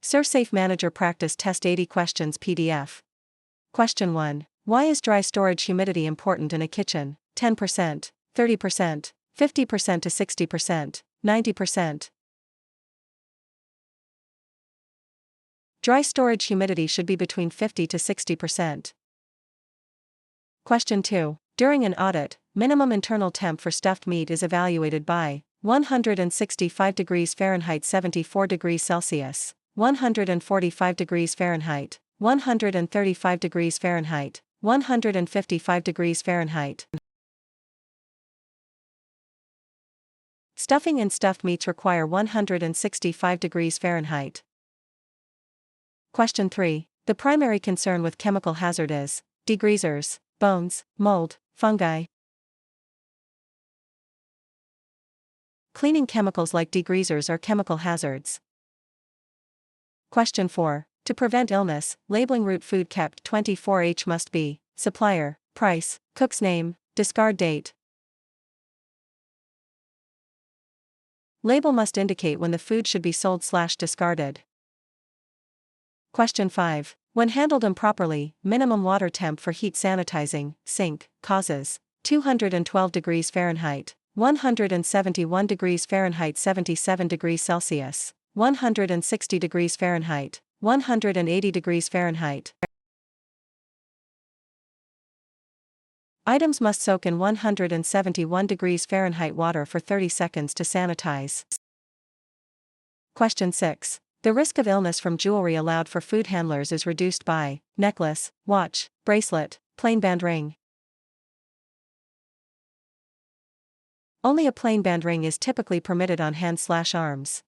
ServSafe Manager Practice Test 80 Questions PDF. Question 1. Why is dry storage humidity important in a kitchen? 10%, 30%, 50% to 60%, 90%. Dry storage humidity should be between 50 to 60%. Question 2. During an audit, minimum internal temp for stuffed meat is evaluated by 165 degrees Fahrenheit 74 degrees Celsius, 145 degrees Fahrenheit, 135 degrees Fahrenheit, 155 degrees Fahrenheit. Stuffing and stuffed meats require 165 degrees Fahrenheit. Question 3. The primary concern with chemical hazard is degreasers, bones, mold, fungi. Cleaning chemicals like degreasers are chemical hazards. Question 4. To prevent illness, labeling root food kept 24H must be supplier, price, cook's name, discard date. Label must indicate when the food should be sold/discarded. Question 5. When handled improperly, minimum water temp for heat sanitizing, sink, causes 212 degrees Fahrenheit, 171 degrees Fahrenheit 77 degrees Celsius, 160 degrees Fahrenheit, 180 degrees Fahrenheit. Items must soak in 171 degrees Fahrenheit water for 30 seconds to sanitize. Question 6. The risk of illness from jewelry allowed for food handlers is reduced by necklace, watch, bracelet, plain band ring. Only a plain band ring is typically permitted on hands/arms.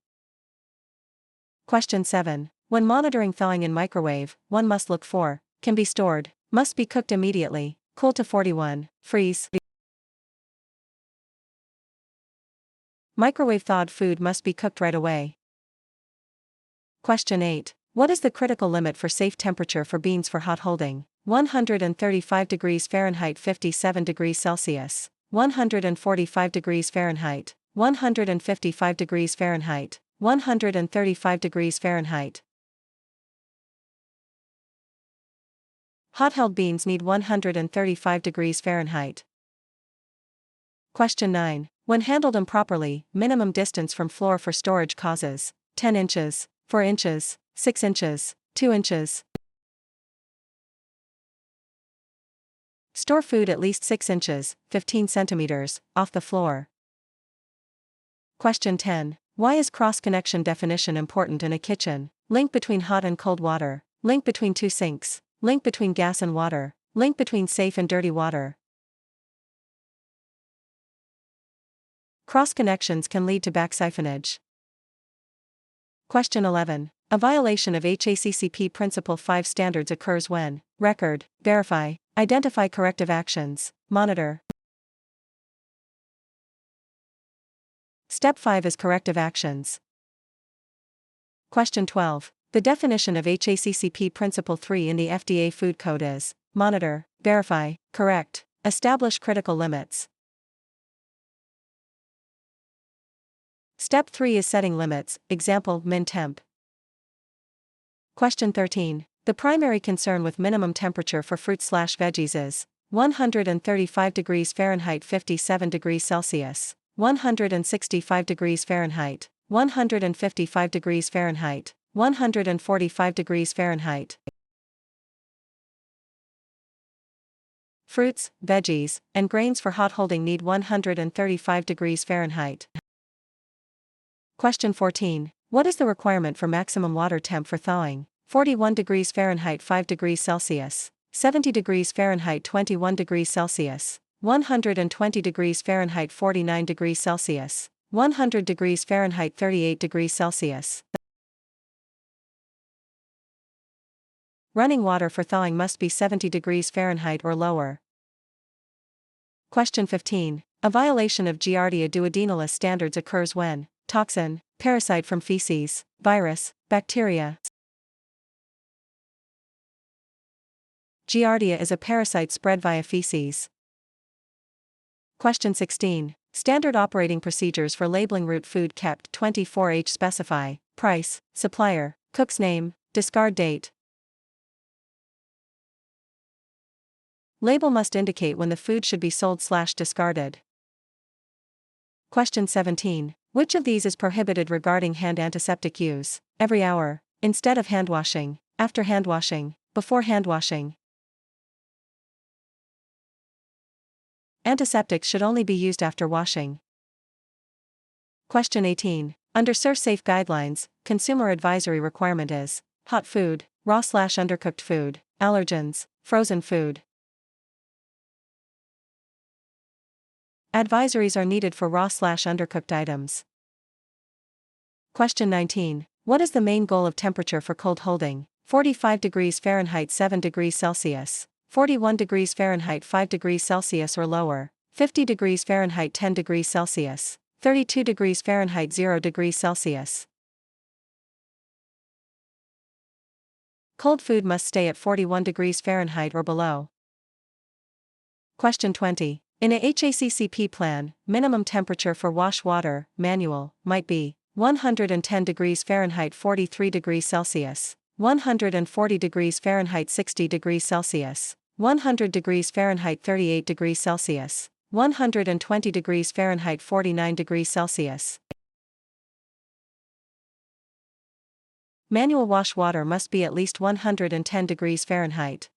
Question 7. When monitoring thawing in microwave, one must look for can be stored, must be cooked immediately, cool to 41, freeze. Microwave thawed food must be cooked right away. Question 8. What is the critical limit for safe temperature for beans for hot holding? 135 degrees Fahrenheit 57 degrees Celsius, 145 degrees Fahrenheit, 155 degrees Fahrenheit, 135 degrees Fahrenheit. Hot-held beans need 135 degrees Fahrenheit. Question 9. When handled improperly, minimum distance from floor for storage causes 10 inches, 4 inches, 6 inches, 2 inches. Store food at least 6 inches, 15 centimeters, off the floor. Question 10. Why is cross-connection definition important in a kitchen? Link between hot and cold water, link between two sinks, link between gas and water, link between safe and dirty water. Cross-connections can lead to backsiphonage. Question 11. A violation of HACCP Principle 5 standards occurs when record, verify, identify corrective actions, monitor. Step 5 is corrective actions. Question 12. The definition of HACCP Principle 3 in the FDA Food Code is monitor, verify, correct, establish critical limits. Step 3 is setting limits, example, min temp. Question 13. The primary concern with minimum temperature for fruits/veggies is 135 degrees Fahrenheit 57 degrees Celsius, 165 degrees Fahrenheit, 155 degrees Fahrenheit, 145 degrees Fahrenheit. Fruits, veggies, and grains for hot holding need 135 degrees Fahrenheit. Question 14. What is the requirement for maximum water temp for thawing? 41 degrees Fahrenheit 5 degrees Celsius, 70 degrees Fahrenheit 21 degrees Celsius, 120 degrees Fahrenheit 49 degrees Celsius, 100 degrees Fahrenheit 38 degrees Celsius. Running water for thawing must be 70 degrees Fahrenheit or lower. Question 15. A violation of Giardia duodenalis standards occurs when toxin, parasite from feces, virus, bacteria. Giardia is a parasite spread via feces. Question 16. Standard operating procedures for labeling root food kept 24H specify price, supplier, Cook's name, discard date. Label must indicate when the food should be sold/discarded. Question 17. Which of these is prohibited regarding hand antiseptic use? Every hour, instead of hand washing, after hand washing, before hand washing. Antiseptics should only be used after washing. Question 18. Under ServSafe guidelines, consumer advisory requirement is hot food, raw/undercooked food, allergens, frozen food. Advisories are needed for raw/undercooked items. Question 19. What is the main goal of temperature for cold holding? 45 degrees Fahrenheit 7 degrees Celsius, 41 degrees Fahrenheit 5 degrees Celsius or lower, 50 degrees Fahrenheit 10 degrees Celsius, 32 degrees Fahrenheit 0 degrees Celsius. Cold food must stay at 41 degrees Fahrenheit or below. Question 20. In a HACCP plan, minimum temperature for wash water, manual, might be 110 degrees Fahrenheit 43 degrees Celsius, 140 degrees Fahrenheit 60 degrees Celsius, 100 degrees Fahrenheit 38 degrees Celsius, 120 degrees Fahrenheit 49 degrees Celsius. Manual wash water must be at least 110 degrees Fahrenheit.